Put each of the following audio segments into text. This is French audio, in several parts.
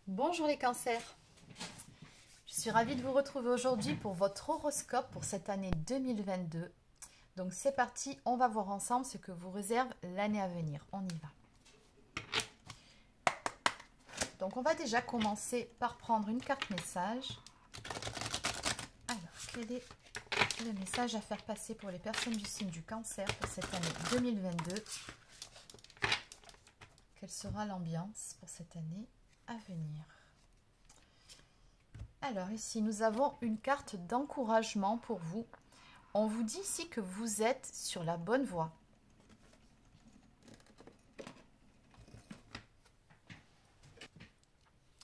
Bonjour les cancers, je suis ravie de vous retrouver aujourd'hui pour votre horoscope pour cette année 2022. Donc c'est parti, on va voir ensemble ce que vous réserve l'année à venir. On y va. Donc on va déjà commencer par prendre une carte message. Alors, quel est le message à faire passer pour les personnes du signe du cancer pour cette année 2022? Quelle sera l'ambiance pour cette année à venir? Alors ici, nous avons une carte d'encouragement pour vous. On vous dit ici que vous êtes sur la bonne voie.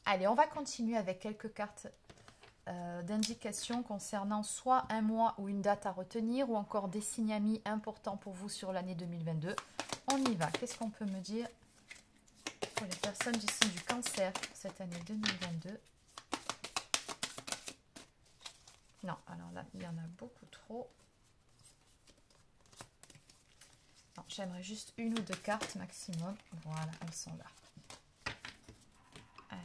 Allez, on va continuer avec quelques cartes d'indication concernant soit un mois ou une date à retenir ou encore des signes amis importants pour vous sur l'année 2022. On y va. Qu'est-ce qu'on peut me dire pour les personnes du signe du cancer pour cette année 2022? Non, alors là, il y en a beaucoup trop. J'aimerais juste une ou deux cartes maximum. Voilà, elles sont là. Allez.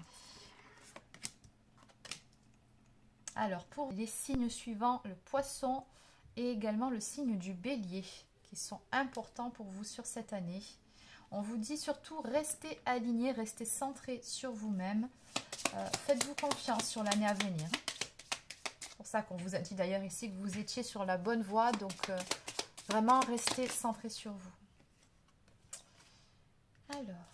Alors, pour les signes suivants, le poisson et également le signe du bélier, qui sont importants pour vous sur cette année. On vous dit surtout, restez alignés, restez centrés sur vous-même. Faites-vous confiance sur l'année à venir. C'est pour ça qu'on vous a dit d'ailleurs ici que vous étiez sur la bonne voie. Donc, vraiment, restez centrés sur vous. Alors,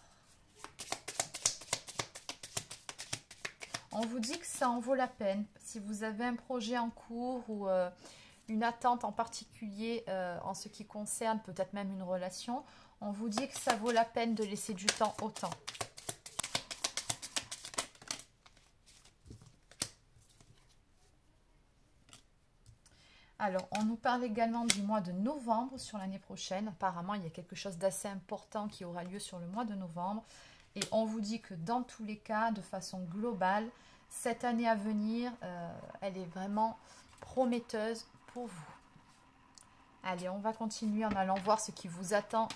on vous dit que ça en vaut la peine. Si vous avez un projet en cours ou une attente en particulier en ce qui concerne peut-être même une relation, on vous dit que ça vaut la peine de laisser du temps au temps. Alors, on nous parle également du mois de novembre sur l'année prochaine. Apparemment, il y a quelque chose d'assez important qui aura lieu sur le mois de novembre. Et on vous dit que dans tous les cas, de façon globale, cette année à venir, elle est vraiment prometteuse pour vous. Allez, on va continuer en allant voir ce qui vous attend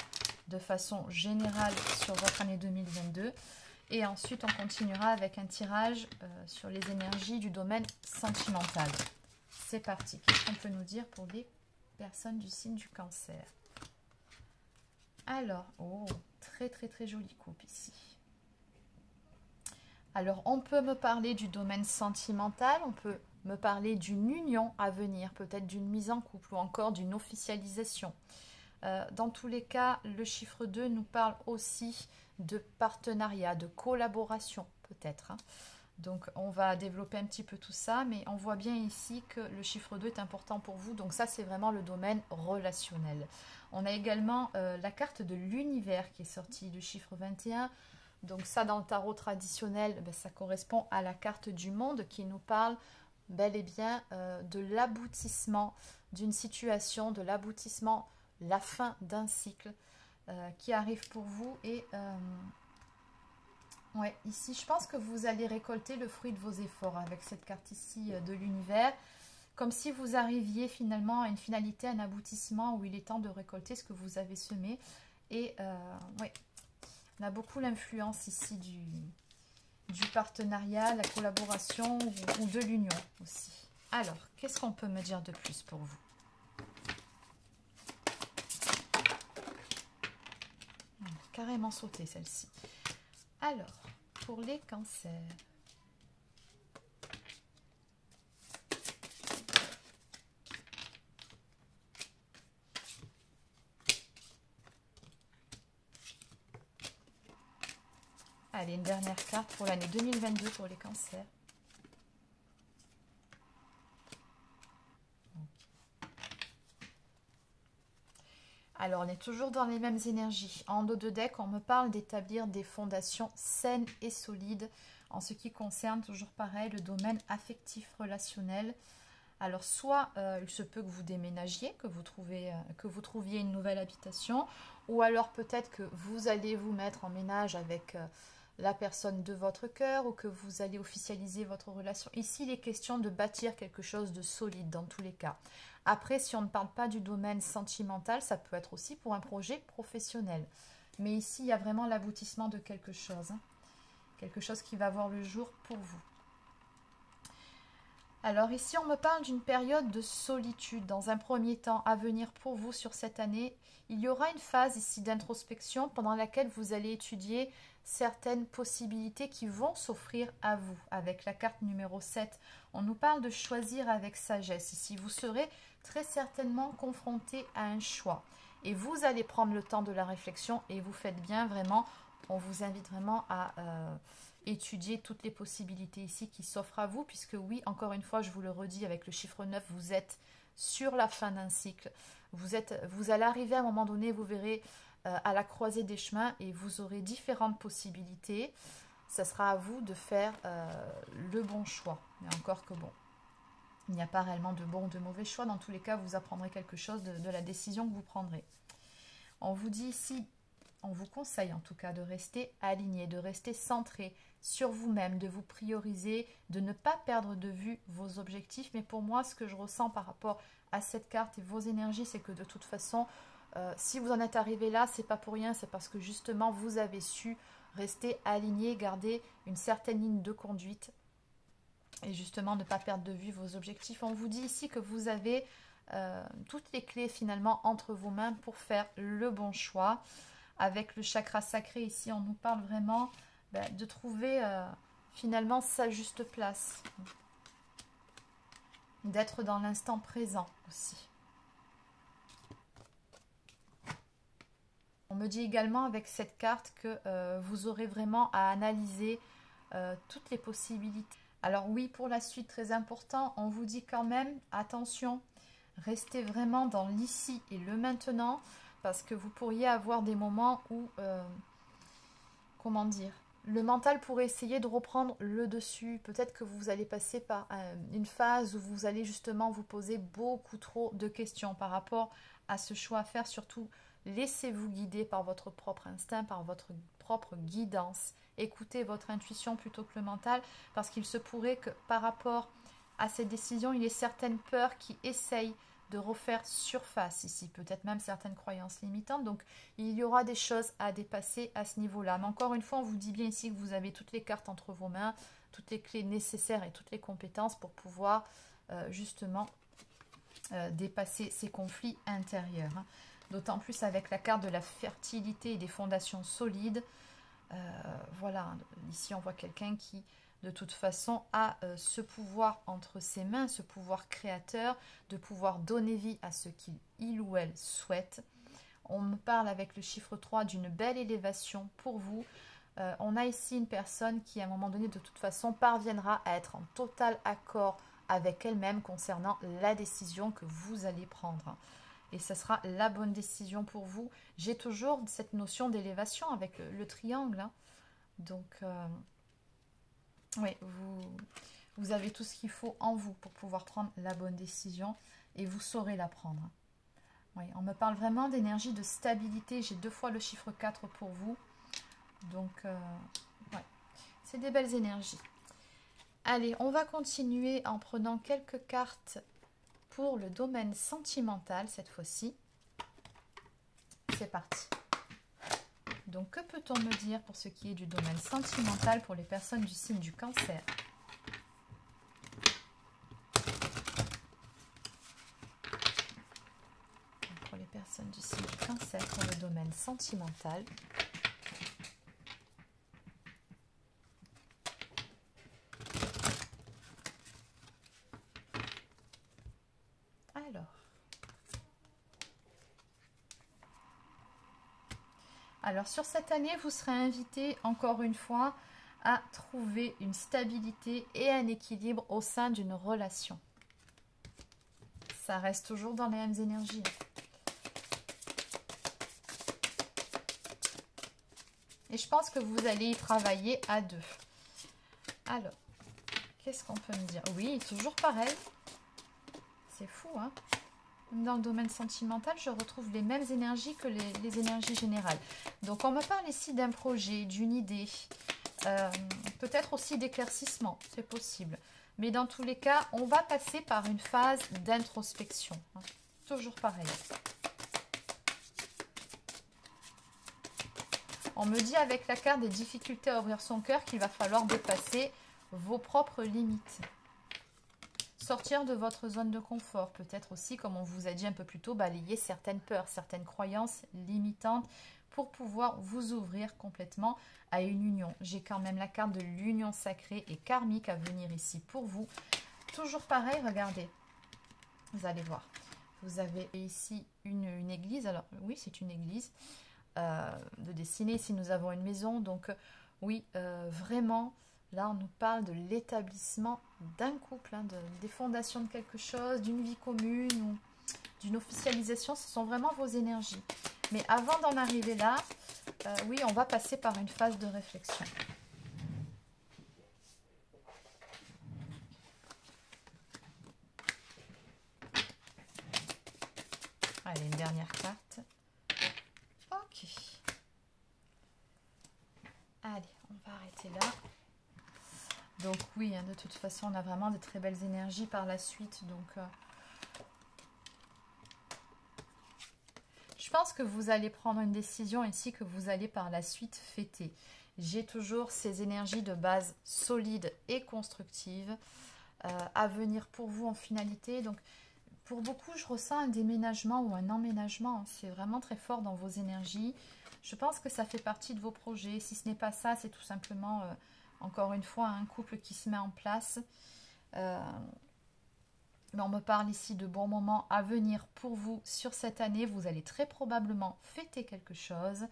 de façon générale sur votre année 2022. Et ensuite, on continuera avec un tirage sur les énergies du domaine sentimental. C'est parti. Qu'est-ce qu'on peut nous dire pour les personnes du signe du cancer? Alors, oh, très très très jolie coupe ici. Alors, on peut me parler du domaine sentimental, on peut me parler d'une union à venir, peut-être d'une mise en couple ou encore d'une officialisation. Dans tous les cas, le chiffre 2 nous parle aussi de partenariat, de collaboration peut-être. Donc, on va développer un petit peu tout ça, mais on voit bien ici que le chiffre 2 est important pour vous. Donc, ça, c'est vraiment le domaine relationnel. On a également la carte de l'univers qui est sortie, le chiffre 21. Donc, ça, dans le tarot traditionnel, ça correspond à la carte du monde qui nous parle bel et bien de l'aboutissement d'une situation, de l'aboutissement, la fin d'un cycle qui arrive pour vous. Et ouais, ici, je pense que vous allez récolter le fruit de vos efforts avec cette carte ici de l'univers. Comme si vous arriviez finalement à une finalité, à un aboutissement où il est temps de récolter ce que vous avez semé. Et ouais, on a beaucoup l'influence ici du partenariat, la collaboration ou de l'union aussi. Alors, qu'est-ce qu'on peut me dire de plus pour vous? Carrément sauté celle-ci. Alors, pour les cancers. Allez, une dernière carte pour l'année 2022 pour les cancers. Alors, on est toujours dans les mêmes énergies. En dos de deck, on me parle d'établir des fondations saines et solides en ce qui concerne, toujours pareil, le domaine affectif relationnel. Alors, soit il se peut que vous déménagiez, que vous trouviez une nouvelle habitation, ou alors peut-être que vous allez vous mettre en ménage avec la personne de votre cœur ou que vous allez officialiser votre relation. Ici, il est question de bâtir quelque chose de solide dans tous les cas. Après, si on ne parle pas du domaine sentimental, ça peut être aussi pour un projet professionnel. Mais ici, il y a vraiment l'aboutissement de quelque chose. quelque chose qui va voir le jour pour vous. Alors ici, on me parle d'une période de solitude dans un premier temps à venir pour vous sur cette année. Il y aura une phase ici d'introspection pendant laquelle vous allez étudier certaines possibilités qui vont s'offrir à vous. Avec la carte numéro 7, on nous parle de choisir avec sagesse. Ici, vous serez très certainement confronté à un choix. Et vous allez prendre le temps de la réflexion et vous faites bien vraiment. On vous invite vraiment à étudier toutes les possibilités ici qui s'offrent à vous. Puisque oui, encore une fois, je vous le redis avec le chiffre 9, vous êtes sur la fin d'un cycle. Vous allez arriver à un moment donné, vous verrez à la croisée des chemins et vous aurez différentes possibilités. Ça sera à vous de faire le bon choix. Mais encore que bon, il n'y a pas réellement de bon ou de mauvais choix. Dans tous les cas, vous apprendrez quelque chose de la décision que vous prendrez. On vous dit ici, on vous conseille en tout cas de rester aligné, de rester centré sur vous-même, de vous prioriser, de ne pas perdre de vue vos objectifs. Mais pour moi, ce que je ressens par rapport à cette carte et vos énergies, c'est que de toute façon, si vous en êtes arrivé là, c'est pas pour rien, c'est parce que justement vous avez su rester aligné, garder une certaine ligne de conduite et justement ne pas perdre de vue vos objectifs. On vous dit ici que vous avez toutes les clés finalement entre vos mains pour faire le bon choix. Avec le chakra sacré ici, on nous parle vraiment de trouver finalement sa juste place, d'être dans l'instant présent aussi. On me dit également avec cette carte que vous aurez vraiment à analyser toutes les possibilités. Alors oui, pour la suite, très important, on vous dit quand même, attention, restez vraiment dans l'ici et le maintenant, parce que vous pourriez avoir des moments où, comment dire, le mental pourrait essayer de reprendre le dessus. Peut-être que vous allez passer par une phase où vous allez justement vous poser beaucoup trop de questions par rapport à ce choix à faire. Surtout, laissez-vous guider par votre propre instinct, par votre propre guidance. Écoutez votre intuition plutôt que le mental, parce qu'il se pourrait que par rapport à cette décision, il y ait certaines peurs qui essayent de refaire surface ici, peut-être même certaines croyances limitantes. Donc, il y aura des choses à dépasser à ce niveau-là. Mais encore une fois, on vous dit bien ici que vous avez toutes les cartes entre vos mains, toutes les clés nécessaires et toutes les compétences pour pouvoir justement dépasser ces conflits intérieurs. D'autant plus avec la carte de la fertilité et des fondations solides. Voilà, ici on voit quelqu'un qui de toute façon a ce pouvoir entre ses mains, ce pouvoir créateur, de pouvoir donner vie à ce qu'il ou elle souhaite. On me parle avec le chiffre 3 d'une belle élévation pour vous. On a ici une personne qui à un moment donné de toute façon parviendra à être en total accord avec elle-même concernant la décision que vous allez prendre. Et ce sera la bonne décision pour vous. J'ai toujours cette notion d'élévation avec le triangle. Hein. Donc, oui, vous avez tout ce qu'il faut en vous pour pouvoir prendre la bonne décision. Et vous saurez la prendre. Oui, on me parle vraiment d'énergie de stabilité. J'ai 2 fois le chiffre 4 pour vous. Donc, ouais, c'est des belles énergies. Allez, on va continuer en prenant quelques cartes pour le domaine sentimental cette fois-ci. C'est parti. Donc, que peut-on me dire pour ce qui est du domaine sentimental pour les personnes du signe du Cancer? Donc, pour les personnes du signe du Cancer pour le domaine sentimental. Alors, sur cette année, vous serez invité, encore une fois, à trouver une stabilité et un équilibre au sein d'une relation. Ça reste toujours dans les mêmes énergies. Et je pense que vous allez y travailler à 2. Alors, qu'est-ce qu'on peut me dire? Oui, toujours pareil. C'est fou, hein? Dans le domaine sentimental, je retrouve les mêmes énergies que les énergies générales. Donc, on me parle ici d'un projet, d'une idée, peut-être aussi d'éclaircissement, c'est possible. Mais dans tous les cas, on va passer par une phase d'introspection. Hein. Toujours pareil. On me dit avec la carte des difficultés à ouvrir son cœur qu'il va falloir dépasser vos propres limites. Sortir de votre zone de confort. Peut-être aussi, comme on vous a dit un peu plus tôt, balayer certaines peurs, certaines croyances limitantes pour pouvoir vous ouvrir complètement à une union. J'ai quand même la carte de l'union sacrée et karmique à venir ici pour vous. Toujours pareil, regardez. Vous allez voir. Vous avez ici une église. Alors oui, c'est une église de dessiner. Ici, nous avons une maison. Donc oui, vraiment, là, on nous parle de l'établissement d'un couple, hein, des fondations de quelque chose, d'une vie commune ou d'une officialisation. Ce sont vraiment vos énergies. Mais avant d'en arriver là, oui, on va passer par une phase de réflexion. Allez, une dernière carte. Ok. Allez, on va arrêter là. Donc oui, hein, de toute façon, on a vraiment de très belles énergies par la suite. Donc, je pense que vous allez prendre une décision ici que vous allez par la suite fêter. J'ai toujours ces énergies de base solides et constructives à venir pour vous en finalité. Donc, pour beaucoup, je ressens un déménagement ou un emménagement. C'est vraiment très fort dans vos énergies. Je pense que ça fait partie de vos projets. Si ce n'est pas ça, c'est tout simplement, encore une fois, un couple qui se met en place. Mais on me parle ici de bons moments à venir pour vous sur cette année. Vous allez très probablement fêter quelque chose.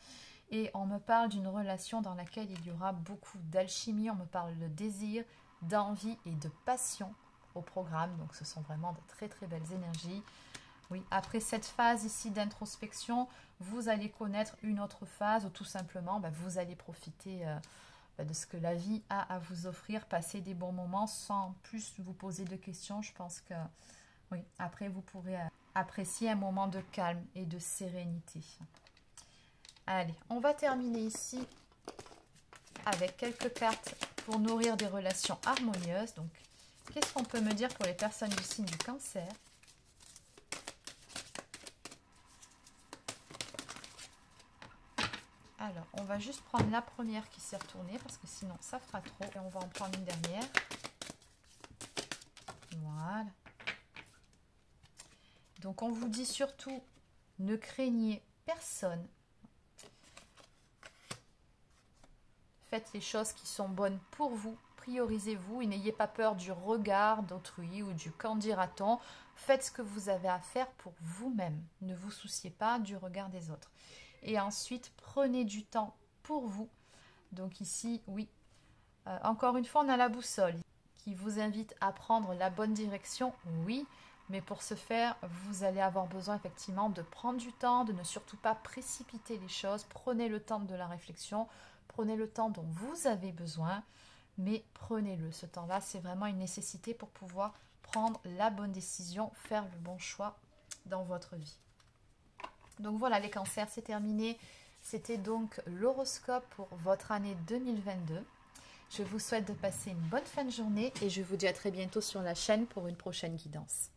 Et on me parle d'une relation dans laquelle il y aura beaucoup d'alchimie. On me parle de désir, d'envie et de passion au programme. Donc ce sont vraiment de très très belles énergies. Oui, après cette phase ici d'introspection, vous allez connaître une autre phase où tout simplement vous allez profiter de ce que la vie a à vous offrir, passer des bons moments sans plus vous poser de questions. Je pense que oui, après vous pourrez apprécier un moment de calme et de sérénité. Allez, on va terminer ici avec quelques cartes pour nourrir des relations harmonieuses. Donc, qu'est-ce qu'on peut me dire pour les personnes du signe du Cancer? Alors, on va juste prendre la première qui s'est retournée parce que sinon, ça fera trop. Et on va en prendre une dernière. Voilà. Donc, on vous dit surtout, ne craignez personne. Faites les choses qui sont bonnes pour vous. Priorisez-vous et n'ayez pas peur du regard d'autrui ou du qu'en dira-t-on. Faites ce que vous avez à faire pour vous-même. Ne vous souciez pas du regard des autres. Et ensuite, prenez du temps pour vous. Donc ici, oui, encore une fois, on a la boussole qui vous invite à prendre la bonne direction. Oui, mais pour ce faire, vous allez avoir besoin effectivement de prendre du temps, de ne surtout pas précipiter les choses. Prenez le temps de la réflexion, prenez le temps dont vous avez besoin, mais prenez-le. Ce temps-là, c'est vraiment une nécessité pour pouvoir prendre la bonne décision, faire le bon choix dans votre vie. Donc voilà, les cancers, c'est terminé. C'était donc l'horoscope pour votre année 2022. Je vous souhaite de passer une bonne fin de journée et je vous dis à très bientôt sur la chaîne pour une prochaine guidance.